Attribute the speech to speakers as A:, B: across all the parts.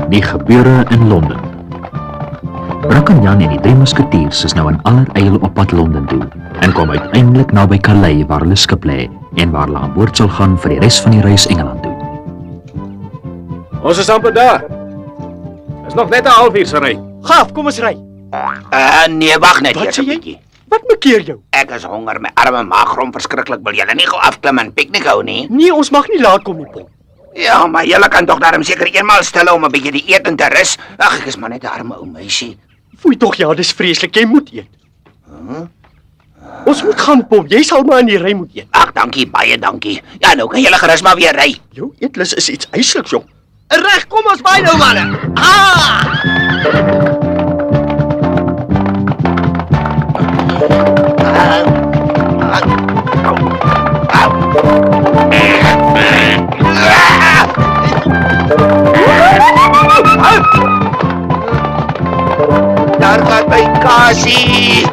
A: Die gebeure in Londen. Brackenjan en die drie musketiers is nou in alleryl op pad Londen toe en kom uiteindelik naby Calais waar hulle skip lê en waar hulle aan boord sal gaan vir die res van die reis Engeland toe.
B: Ons is amper daar. Is nog net 'n halfuur se ry.
C: Gaaf, kom ons ry.
D: Nee, wag net
C: Wat
D: eers
C: sê
D: 'n
C: jy?
D: bietjie.
C: Wat bekeer jou?
D: Ek is honger, my arme maag grom verskriklik. Wil julle nie gou afklim en piknik hou nie?
C: Nee, ons mag nie laat kom nie, Pop.
D: Ja, maar julle kan tog daarom seker eenmaal stil om 'n bietjie die eten te rus. Ag, ek is maar net 'n arme ou meisie.
C: Foei tog, ja, dis vreeslik. Jy moet eet. Ons moet gaan, Pop. Jy sal maar in die ry moet eet.
D: Ag, dankie, baie dankie. Ja, nou kan julle gerus maar weer ry.
C: Jou eetlus is iets eisliks, jong.
E: Reg, kom ons by nou, manne.
D: Daar gaat my kasie.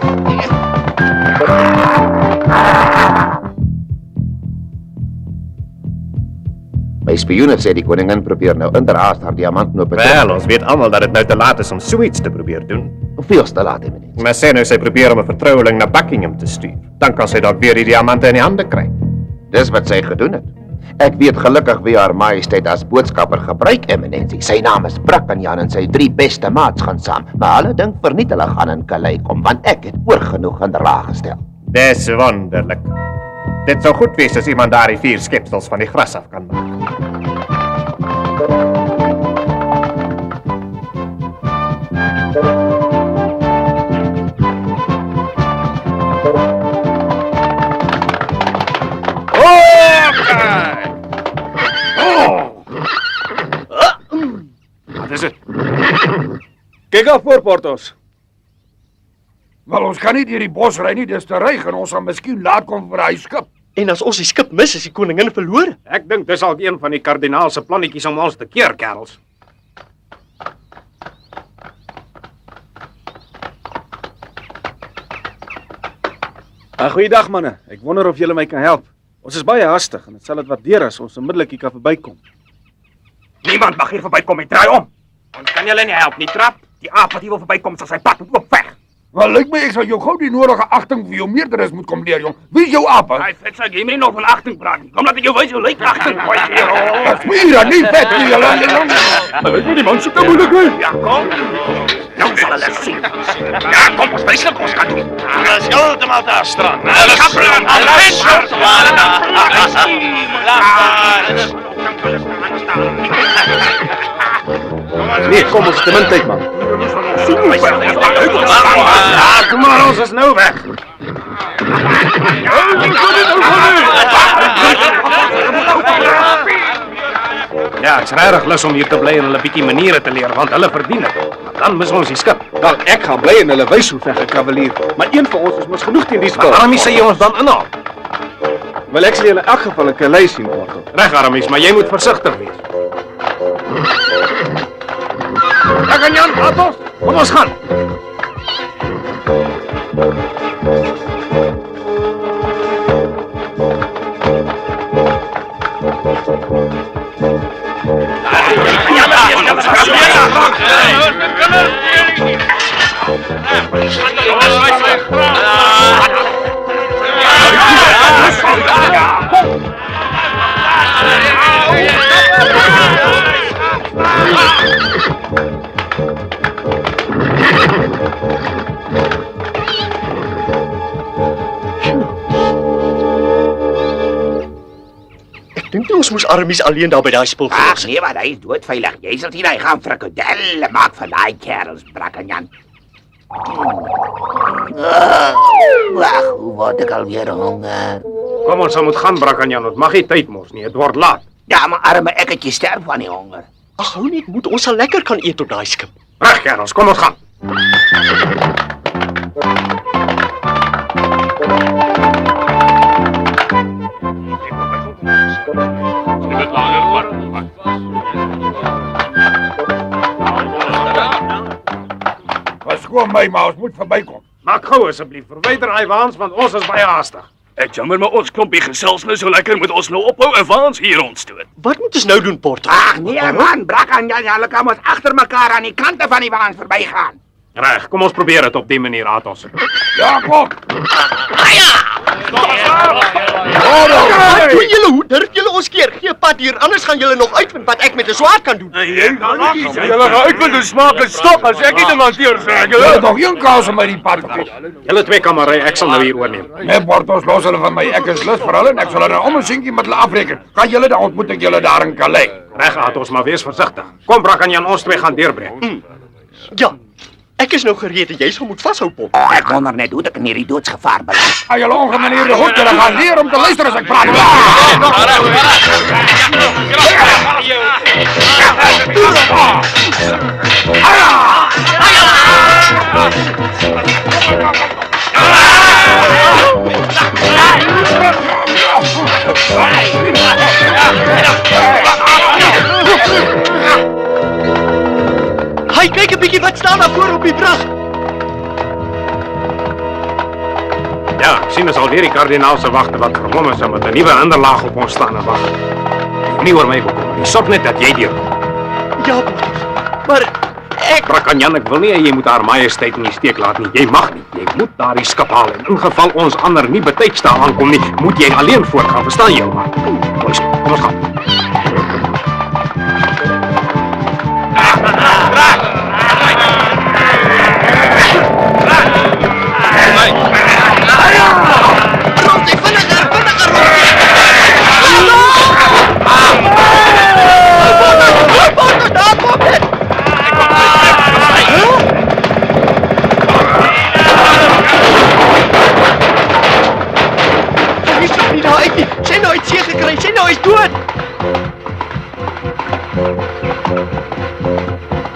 F: My spioene sê die koningin probeer nou inderhaast haar diamantknope.
B: Wel, ons weet almal dat dit nou te laat is om so iets te probeer doen.
F: Veel te laat, meneer.
B: Maar sê nou sy probeer om 'n vertroueling na Buckingham te stuur. Dan kan sy dalk weer die diamante in die hande kry.
F: Dis wat sy gedoen het. Ek weet gelukkig wie haar majesteit as boodskapper gebruik, eminensie. Sy naam is Brackenjan en sy 3 beste maats gaan saam. Maar hulle dink verniet hulle gaan in Calais kom, want ek het oorgenoeg in raag gestel.
B: Dis wonderlik. Dit sou goed wees as iemand daar die 4 skepsels van die gras af kan maak. Wat is dit?
G: Kyk af voor, Portos. Wel, ons kan nie deur die bos ry nie, dis te reg en ons sal miskien laat kom vir hy skip.
C: En as ons die skip mis, is die koningin verlore.
B: Ek dink dis al een van die kardinaal se plannetjies om ons te keer, kerels.
G: Goeiedag manne. Ek wonder of julle my kan help. Ons is baie hastig en dit sal dit waardeer as ons onmiddellik hier kan verbykom.
B: Niemand mag hier verbykom en draai om. Ons kan julle nie help nie, trap. Die aap wat hier wil verbykom sal sy pad moet oopveg.
G: Wel, lyk my ek sal jou gou die nodige agting vir jou meerderes moet kom leer, jong. Wie is jou aap?
B: Hy vet sal jy my nog van agting praat nie. Kom laat ek jou wys hoe lyk agting, boy.
G: Dis hier, nie vet nie, julle.
B: Weet jy die man soek te moeilik nie. Ja, kom. Nou sal hulle sien. Ja, kom ons wys hulle ons kan doen. Hulle is heeltemal daar staan. Hulle gaan brand. Hulle is heeltemal
G: Nee, kom ons te min tyd, man.
B: Ja, kom maar, ons is nou weg. Ja, ek is regtig lus om hier te bly en hulle bietjie maniere te leer, want hulle verdien dit. Maar dan mis ons die skip.
G: Wel, ek gaan bly en hulle wys hoe veg 'n kavalier. Maar een van ons is mos genoeg teen die spel.
B: Waarom sê jy ons dan inhaal?
G: Wel, ek sal julle in elk geval 'n Calais sien, Porto.
B: Reg, Aramies, maar jy moet versigtig wees. Brackenjan, laat ons! Kom ons gaan!
C: Ek dink nie ons moes Aramies alleen daar by daai spul
D: Ag
C: gelos het.
D: nee, maar hy is doodveilig. Jy sal sien hy gaan frikadelle maak van daai kerels, Brackenjan. Wag, hoe word ek alweer honger?
B: Kom ons moet gaan, Brackenjan. Ons mag nie tyd mors nie. Dit word laat.
D: Ja, maar arme ekkertjie sterf van die honger.
C: Ag, hou net moed, ons sal lekker kan eet op daai skip.
B: Reg, kerels, kom ons gaan.
G: Verskoon my, maar ons moet verbykom.
B: Maak gou asseblief. Verwyder hy waans want ons is baie haastig. Ek jammer maar ons klompie gesels nou so lekker moet ons nou ophou en waar ons hier rondstoot.
C: Wat moet ons nou doen, Porto?
D: Ag nee man, Brakkan Jan, julle kan mos agter mekaar aan die kante van die waans verbygaan.
H: Reg, kom ons probeer dit op die manier, Atos.
G: Ja, kom.
C: Wat doen julle? Hoe durf julle ons keer? Gee pad hier, anders gaan julle nog uitvind wat ek met 'n swaard kan doen.
B: Julle gaan uitvind hoe smaak en stop as ek nie ding hanteer sê
G: Julle het nog een kans om my die pad te vat.
H: Julle twee kan maar ry, ek sal nou hier oorneem.
G: Nee, Portos, los hulle van my. Ek is lus vir hulle en ek sal hulle om 'n seentjie met hulle afreken. Kan julle dan ontmoet ek julle daar in Calais?
H: Reg, Atos, maar wees versigtig. Kom, Brakkan Jan, ons twee gaan deurbreek.
C: Ja, ek is nou gereed en jy sal moet vashou, Pop.
D: Ek wonder net hoe ek in hierdie doodsgevaar beland.
G: Aan julle ongemanierde goed, julle gaan leer om te luister as ek praat.
C: Hey, kyk 'n bietjie wat staan daar voor op die brug.
H: Ja, ek sien ons alweer die kardinaal se wagte wat vermom is en met 'n nuwe hinderlaag op ons staan en wag. Nie oor my bekom nie. Sorg net dat jy deurkom.
C: Ja, Porto. Maar ek
H: Brakkan Jan, ek wil nie hê jy moet haar majesteit in die steek laat nie. Jy mag nie. Jy moet daardie skip haal en in geval ons ander nie betyds daar aankom nie, moet jy alleen voortgaan. Verstaan jy maar? Kom ons gaan.
E: Rondie, vinniger rondie. Porto, daar kom dit.
C: Hy stop nie daar uit nie. Sy nou het seer gekry. Sy nou is dood.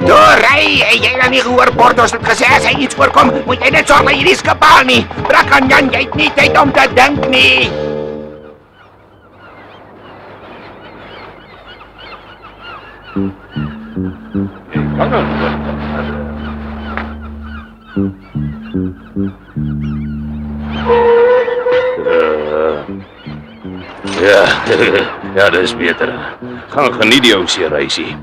D: Toe ry, jy het nie gehoor Portos het gesê as hy iets voorkom, moet jy net sorg dat jy die skip haal nie. Brakkan Jan, jy het nie tyd om te dink nie.
B: Ja, dis beter. Gaan geniet die ou se reisie.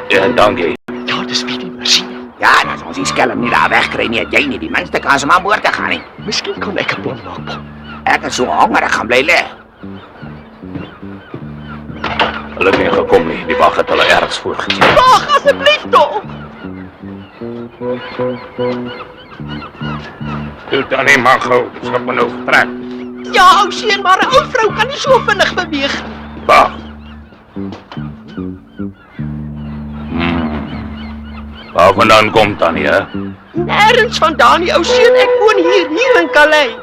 B: Ja, dankie.
C: Ja, dis wie die masjien.
D: Ja, as ons die skelm nie daar wegkry nie, het jy nie die minste kans om aan boord te gaan nie.
C: Miskien kan ek 'n plan maak, Pop.
D: Ek is so hongerig gaan bly lê.
B: Hulle het nie gekom nie. Die wag het hulle ergens voorgesien.
E: Wag asseblief tog.
B: Toe dan nie mag gou. Dis gaan nou vertrek.
E: Ja, ou seun, maar 'n ou vrou kan nie so vinnig beweeg nie.
B: Wag. Waar vandaan kom Tannie, hè?
E: Nêrens vandaan nie, ou seun, ek woon hier in Calais.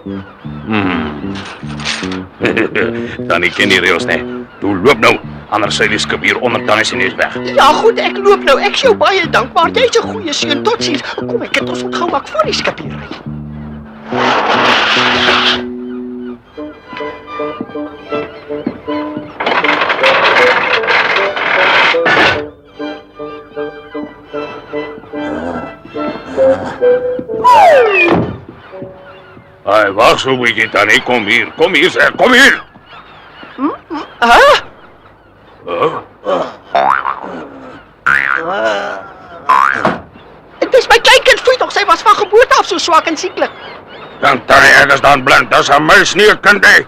B: Tannie ken die reëls, nee. Toe loop nou, anders sy die skip hier onder Tannie se neus weg.
E: Ja goed, ek loop nou. Ek is jou baie dankbaar. Jy's 'n goeie seun. Totsiens. Kom ek het ons moet gou maak voor die skip hier ry.
B: Ai, wag so 'n bietjie Tannie, kom hier, sê, kom hier.
E: Dit is my kleinkind, foei tog, sy was van geboorte af so swak en sieklik.
B: Dan Tannie, ek is dan blind, dis 'n mens nie 'n kind nie.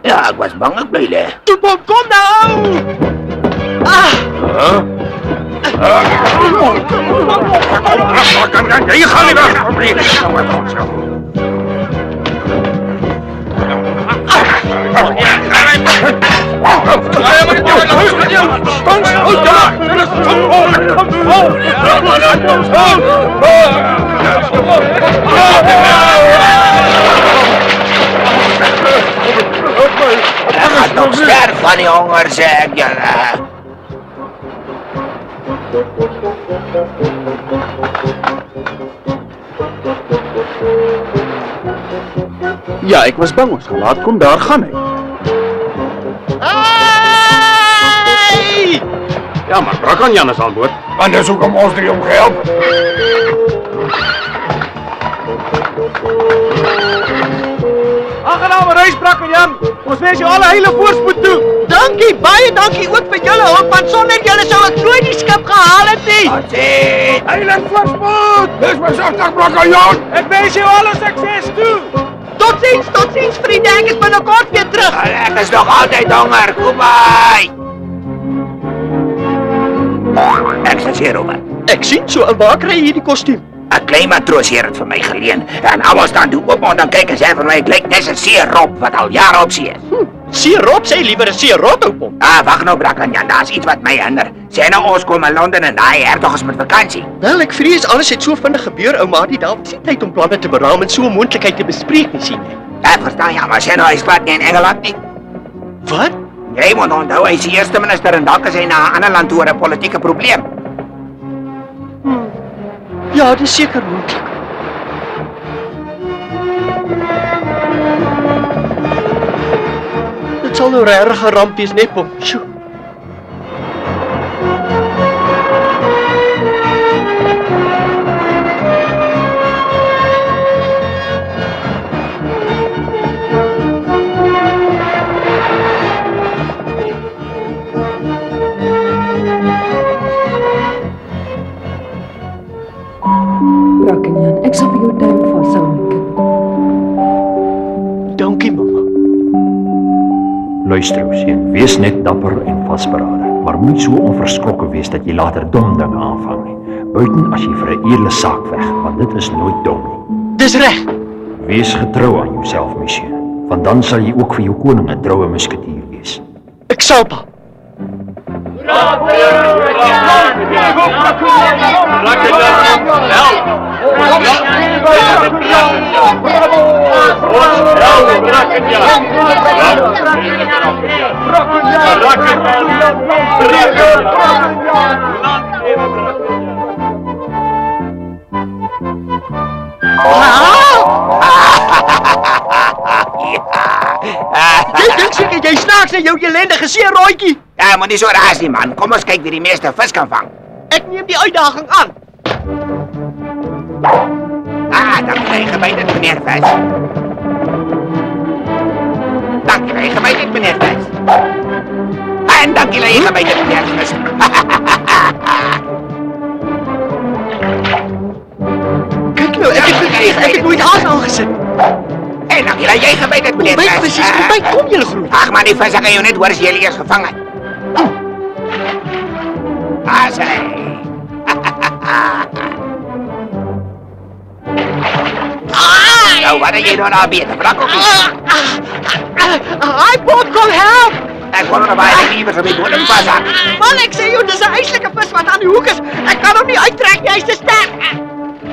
D: Ja, ek was bang ek bly lê.
E: Toe kom nou.
B: Jy gaan nie weg.
D: Ek gaan nog sterf van die honger, sê ek julle.
G: Ja, ek was bang ons gaan laat kom, daar gaan hy.
E: Hey!
H: Ja, maar Brakkan Jan is aan boord.
G: En dis hoekom ons drie om gehelp het. Aangename reis, Brakkenjan. Ons wens jou alle hele voorspoed toe.
E: Dankie, baie dankie ook vir julle hulp, want sonder julle sou ek nooit die skip gehaal het nie.
D: Totsiens!
G: Eiland voorspoed.
B: Dis besigtig, Brakkenjan.
G: Ek wens jou alle sukses toe.
E: Totsiens vriende, ek is binnekort weer terug.
D: Ek is nog altyd honger, kom by! Ek sê hier, Robert.
E: Ek sien so, waar kry jy hierdie kostuum?
D: 'n Klein matroos hier het vir my geleen. En almal staan toe oop en dan kyk en sê vir my ek lyk net 'n seerop wat al jare op see is.
E: Seerop sê liewer 'n seerot op hom.
D: Wag nou, Brakkenjan, daar's iets wat my hinder. Sê nou ons kom in Londen en daai hertog is met vakansie.
E: Wel, ek vrees alles het so vinnig gebeur, ouma, die daar was nie tyd om planne te beraam en so 'n moontlikheid te bespreek nie, sien jy.
D: Ek verstaan ja, maar sê nou hy is glad nie in Engeland nie.
E: Wat?
D: Jy moet onthou, hy is die eerste minister en dalk is hy na 'n ander land toe oor 'n politieke probleem.
E: Ja, dit is seker moontlik. Dit sal nou regtig 'n ramp wees, net Pop. Sjoe.
I: Brakkenjan, ek sal vir jou duim vashou, my kind.
E: Dankie, mamma.
A: Luister, ou seun, wees net dapper en vasberade, maar moed so onverskrokke wees dat jy later dom dinge aanvang nie. Buiten as jy vir 'n edele saak veg, want dit is nooit dom nie.
E: Dis reg.
A: Wees getrou aan jouself, my seun, want dan sal jy ook vir jou koning 'n troue musketier wees.
E: Ek sal, pa. Jy dink seker jy snaaks na jou ellendige seerooitjie.
D: Ja, maar nie so raas nie, man. Kom ons kyk wie die meeste vis kan vang.
E: Ek neem die uitdaging aan.
D: Dankie dat jy gebyt het, meneer Vis. Dankie dat jy gebyt het, meneer Vis. En dankie dat jy gebyt het, meneer Vis.
E: Kyk nou, ek het nooit haas aangesit.
D: En dankie dat jy gebyt het, meneer
E: Kom by,
D: Vis.
E: vis, kom by, kom julle groen.
D: Ag man, die vis kan jou net hoor as jy hulle eers gevang het. Sê. Nou, wat het jy nou daar beter, Brakkie?
E: Hi, Bob, kom help.
D: Ek wou nog baie iewers op die bodem vashak.
E: Man, ek sê jou, dis 'n eislike vis wat aan die hoek is. Ek kan hom nie uittrek nie, hy's te sterk.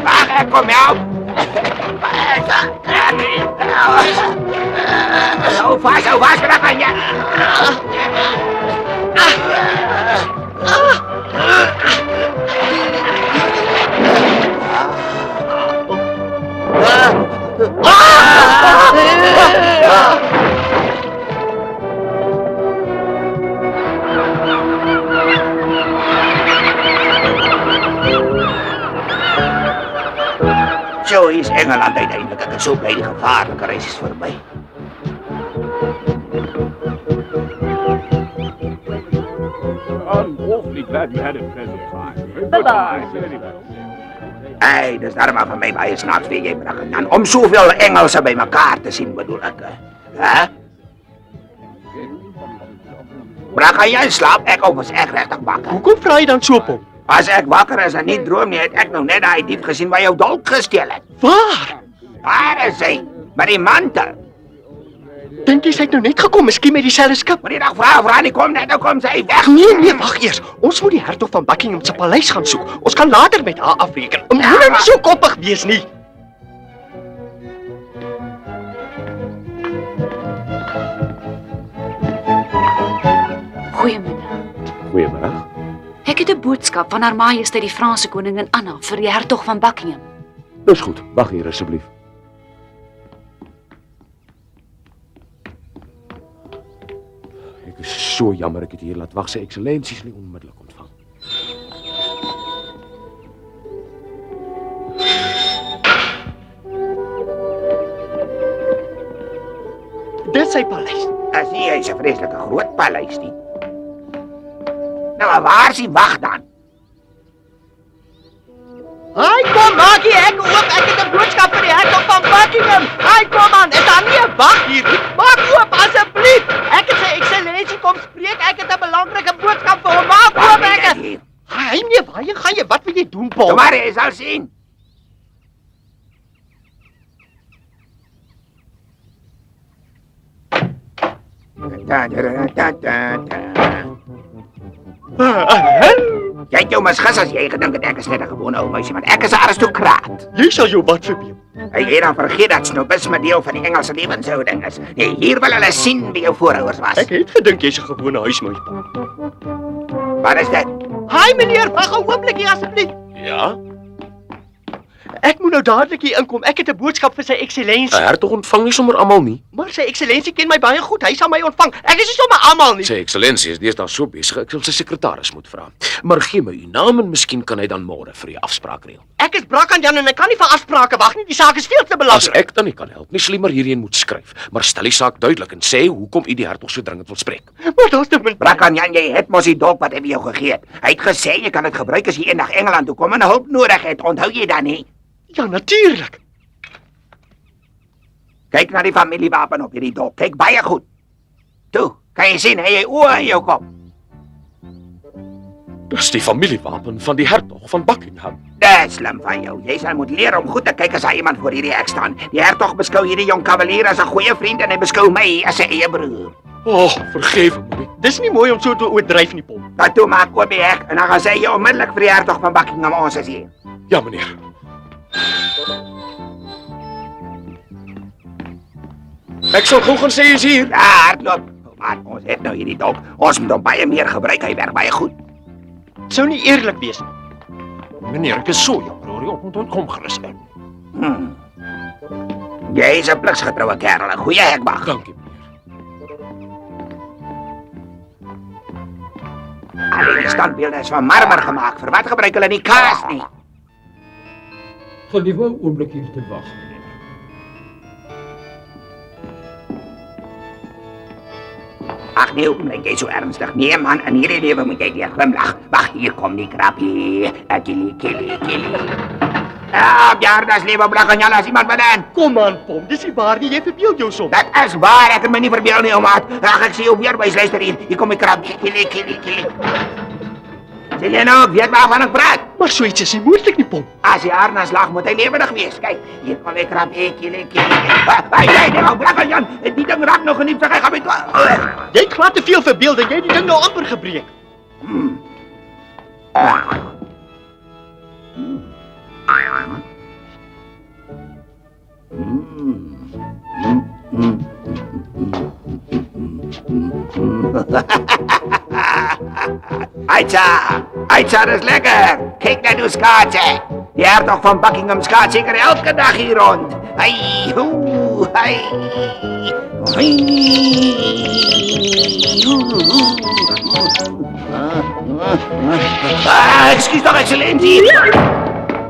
D: Wag, ek kom help. Hou vas, Brakkie. Zo is Engeland uiteindelijk. Ik ben zo blij de gevaarlijke reis is voorbij.
H: I'm awfully glad you had a pleasant time.
I: Bye-bye.
D: Hey, dus daarom maar van mij bij je snaaks weer jij Brakkenjan. Om zoveel Engelsen bij elkaar te zien bedoel ik. Hè? Brakkenjan slaap ek of is ek regtig wakker?
E: Hoekom vra jy dan so, Pop?
D: As ek wakker is en nie droom nie, het ek nou net daai dief gesien waar jou dolk gesteel het.
E: Waar?
D: Waar is hy? By die mantel.
E: Dink jy sy het nou net gekom, miskien met dieselfde skip?
D: Moenie nog vra nie, kom net, nou kom sy weg.
E: Nee, wag eers. Ons moet die hertog van Buckingham se paleis gaan soek. Ons kan later met haar afreken. Moenie nou nie so koppig wees nie.
I: Goeiemiddag.
H: Goeiemiddag.
I: Ek het 'n boodskap van Haar Majesteit die Franse koningin Anna vir die hertog van Buckingham.
H: Dis goed, wag hier asseblief. Ek is so jammer ek het hier laat wag. Sy eksellensies nie onmiddellik ontvang.
E: sy paleis.
D: As nie, hy's 'n vreeslike groot paleis nie. Nou, waar is die wag dan?
C: Haai, kom, maak die hek oop. Ek het 'n boodskap vir die hertog van Buckingham. Haai, kom aan. Is daar nie 'n wag hier nie? Maak oop asseblief. Ek het sy ekselensie kom spreek. Ek het 'n belangrike boodskap vir hom. Maak oop, ek. Haai, nee, waarheen gaan jy? Wat wil jy doen, Paul?
D: Kom maar, jy sal sien. Jy het jou misgis as jy gedink het ek is net 'n gewone ou meisie, want ek is 'n aristokraat.
E: Jy sal jou wat verbeel.
D: Hy het dan vergeet dat snobisme deel van die Engelse lewenshouding is. Nee, hier wil hulle sien wie jou voorouers was.
E: Ek het gedink jy's 'n gewone huismuis.
D: Wat is dit?
C: Haai, meneer, wag 'n oombliekie asseblief.
B: Ja?
E: Ek moet nou dadelik hier inkom. Ek het 'n boodskap vir sy ekselensie.
B: Hertog ontvang nie sommer almal nie.
E: Maar sy ekselensie ken my baie goed. Hy sal my ontvang. Ek is nie sommer almal nie.
B: Sy ekselensie is deesdae so besig, ek sal sy sekretaris moet vra. Maar gee my u naam en miskien kan hy dan môre vir u afspraak reël.
E: Ek is Brakanjan en ek kan nie vir afsprake wag nie. Die saak is veel te
B: As
E: belangrik.
B: ek dan nie kan help nie, sal u maar hierheen moet skryf. Maar stel die saak duidelik en sê hoekom u die hertog so dringend wil spreek.
E: Maar daar's te min.
D: Brakanjan, jy het mos die dolk wat hy vir jou gegee het. Hy het gesê jy kan dit gebruik as jy eendag Engeland toe kom en hulp nodig het. Onthou jy dan nie?
E: Ja, natuurlik.
D: Kyk na die familiewapen op hierdie dolk. Kyk baie goed. Toe, kan jy sien, hy het oë in jou kop.
B: Dis die familiewapen van die hertog van Buckingham.
D: Dis slim van jou. Jy sal moet leer om goed te kyk as daar iemand voor hierdie hek staan. Die hertog beskou hierdie jong kavalier as 'n goeie vriend en hy beskou my as sy eie broer.
B: Vergewe my.
E: Dis nie mooi om so te oordryf nie, Pom.
D: Maar toe maak oop die hek en dan gaan sê jy onmiddellik vir die hertog van Buckingham ons is hier.
B: Ja, meneer. Ek sal gou gaan sê hy is hier.
D: Ja, hardloop. Maar ons het nou hierdie dolk. Ons moet hom baie meer gebruik. Hy werk baie goed.
E: Sou nie eerlik wees nie.
G: Meneer, ek is so jammer, hoor. Kom gerus in.
D: Jy is 'n pligsgetroue kerel. 'n Goeie hekwag.
B: Dankie, meneer.
D: Al die standbeelde is van marmer gemaak. Vir wat gebruik hulle nie kaas nie?
H: Gaan jy 'n oomblik hier te wag, meneer?
D: Ag nee, hoekom lyk jy so ernstig? Nee man, in hierdie lewe moet jy weer glimlag. Wag, hier kom die krappie. Kili. Ja, das lewe Brakanjan as iemand bedan.
E: Kom aan, Pom. Dis nie waar nie. Jy verbeel jou soms.
D: Dat is waar, ek het my nie verbeel nie, ou maat. Ag, ek sien jou weer by luister hier. Hier kom die krappie. Kili. Sê jy nou, weet waarvan ek praat?
E: Maar so iets is nie moontlik nie, Pom.
D: As jy harnas lag, moet hy lewendig wees. Kyk, hier kom die krappie. Kili. Hey, ou Brakanjan, die ding raak nog geniep, hy gaan met...
E: Jy het glad te veel verbeel en jy het die ding nou amper gebreek.
D: Aitsa, dis lekker. Kyk net hoe skaats hy. Die hertog van Buckingham skaats seker elke dag hier rond. Hey. Ekskuus tog, excellentie.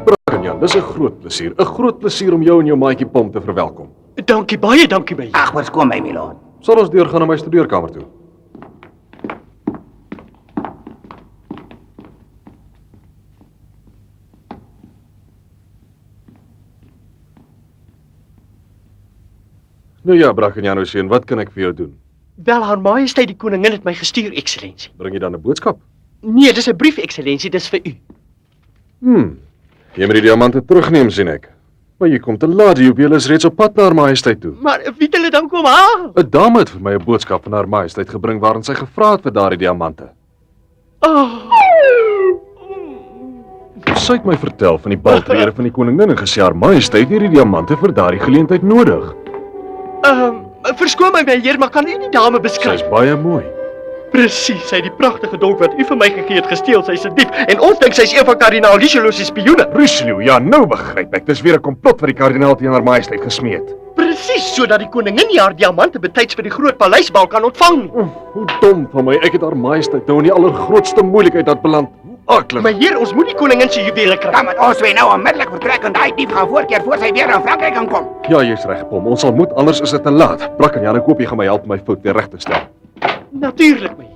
H: Brakanjan, dis 'n groot plesier. 'n Groot plesier om jou en jou maatjie Pom te verwelkom.
E: Dankie, baie dankie my.
D: Ag, wat kom my, milord.
H: Sal ons deurgaan na my studeerkamer toe? Nou ja, Brakanjan, ou seun, wat kan ek vir jou doen?
E: Wel, Haar Majesteit die koningin het my gestuur, ekselensie.
H: Bring jy dan 'n boodskap?
E: Nee, dis 'n brief, ekselensie, dis vir u.
H: Jy moet die diamante terugneem, sien ek. Maar jy kom te laat, die juwele is reeds op pad na Haar Majesteit toe.
E: Maar wie het hulle dan kom haal?
H: 'n Dame het vir my 'n boodskap van Haar Majesteit gebring waarin sy gevra het vir daardie diamante. Sy het my vertel van die baltrede van die koningin en gesê Haar Majesteit het hierdie diamante vir daardie geleentheid nodig.
E: Verskoon my, heer, maar kan u die dame
H: Sy
E: beskryf?
H: is baie mooi.
E: Presies, sy het die pragtige dolk wat u vir my gegee het gesteel, sy's 'n dief. En ons dink sy's een van kardinaal Richelieu se spioene.
H: Richelieu, ja, nou begryp ek. Dis weer 'n komplot wat die kardinaal teen Haar Majesteit gesmee het.
E: Presies, sodat die koningin nie haar diamante betyds vir die groot paleisbal kan ontvang nie.
H: Hoe dom van my. Ek het Haar Majesteit nou in die allergrootste moeilikheid laat beland. Hoe
E: Maar hier, ons moet die koningin se juwele kry.
D: Dan moet ons twee nou onmiddellik vertrek en daai dief gaan voorkeer voor sy weer in Frankryk kan kom.
H: Ja, jy's reg, Pom. Ons sal moet, anders is dit te laat. Brak en Jan, ek hoop jy gaan my help om my fout weer reg te stel.
E: Natuurlik, my